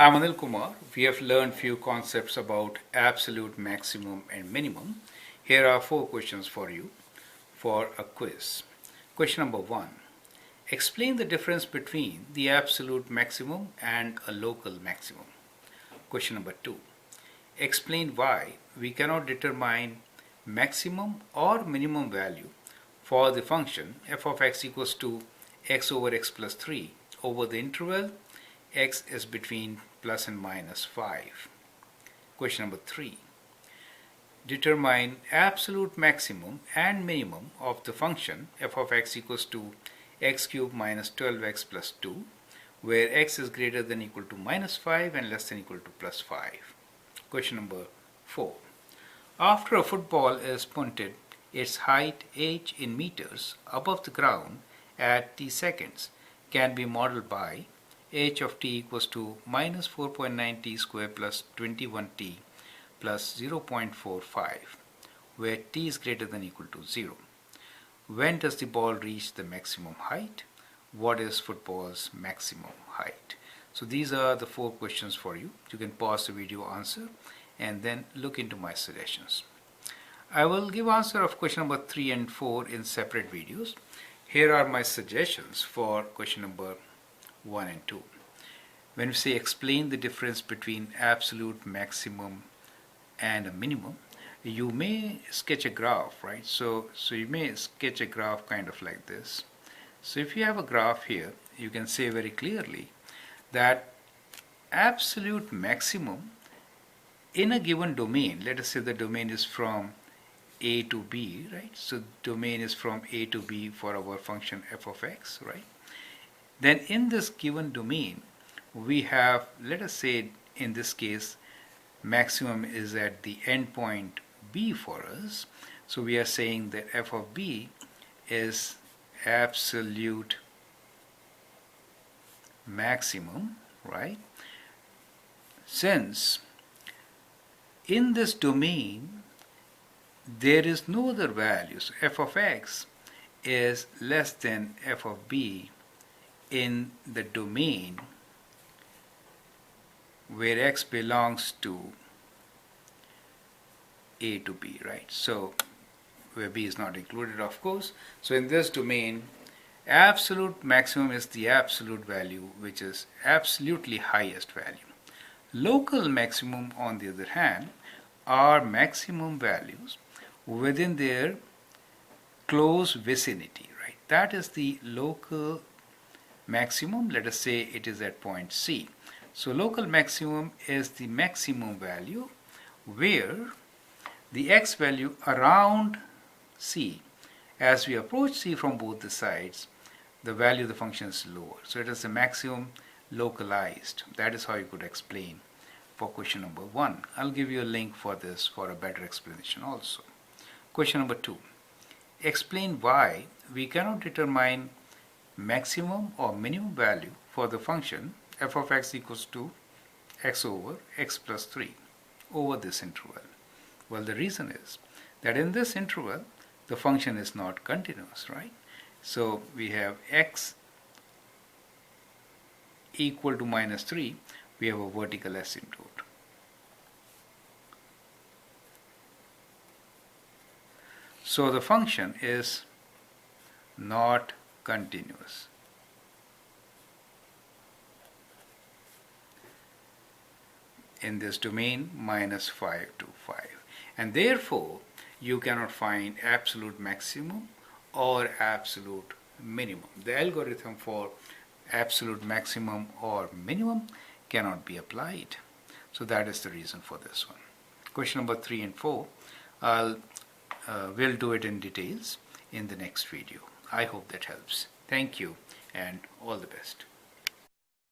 I'm Anil Kumar. We have learned few concepts about absolute maximum and minimum. Here are 4 questions for you for a quiz. Question number 1. Explain the difference between the absolute maximum and a local maximum. Question number 2. Explain why we cannot determine maximum or minimum value for the function f of x equals to x over x plus 3 over the interval x is between plus and minus 5. Question number 3. Determine absolute maximum and minimum of the function f of x equals to x cubed minus 12x plus 2, where x is greater than or equal to minus 5 and less than or equal to plus 5. Question number 4. After a football is punted, its height h in meters above the ground at t seconds can be modeled by h of t equals to minus 4.9 t square plus 21 t plus 0.45, where t is greater than or equal to 0. When does the ball reach the maximum height? What is football's maximum height? So these are the 4 questions for you. You can pause the video, answer, and then look into my suggestions. I will give answer of question number 3 and 4 in separate videos. Here are my suggestions for question number 1 and 2. When we say explain the difference between absolute maximum and a minimum, you may sketch a graph, right? So you may sketch a graph kind of like this. So if you have a graph here, you can say very clearly that absolute maximum in a given domain, let us say the domain is from a to b, right? So domain is from a to b for our function f of x, right? Then in this given domain, we have, let us say in this case, maximum is at the endpoint b for us. So we are saying that f of b is absolute maximum, right? Since in this domain there is no other value, so f of x is less than f of b in the domain where x belongs to a to b, right? So where b is not included, of course. So in this domain, absolute maximum is the absolute value, which is absolutely highest value. Local maximum, on the other hand, are maximum values within their close vicinity, right? That is the local maximum. Let us say it is at point C. So local maximum is the maximum value where the x value around C, as we approach C from both the sides, the value of the function is lower. So it is the maximum localized. That is how you could explain for question number 1. I'll give you a link for this for a better explanation also. Question number 2. Explain why we cannot determine maximum or minimum value for the function f of x equals to x over x plus 3 over this interval. Well, the reason is that in this interval the function is not continuous, right? So we have x equal to minus 3, we have a vertical asymptote. So the function is not continuous. In this domain minus 5 to 5, and therefore you cannot find absolute maximum or absolute minimum. The algorithm for absolute maximum or minimum cannot be applied. So that is the reason for this one. Question number 3 and 4, we'll do it in details in the next video. I hope that helps. Thank you and all the best.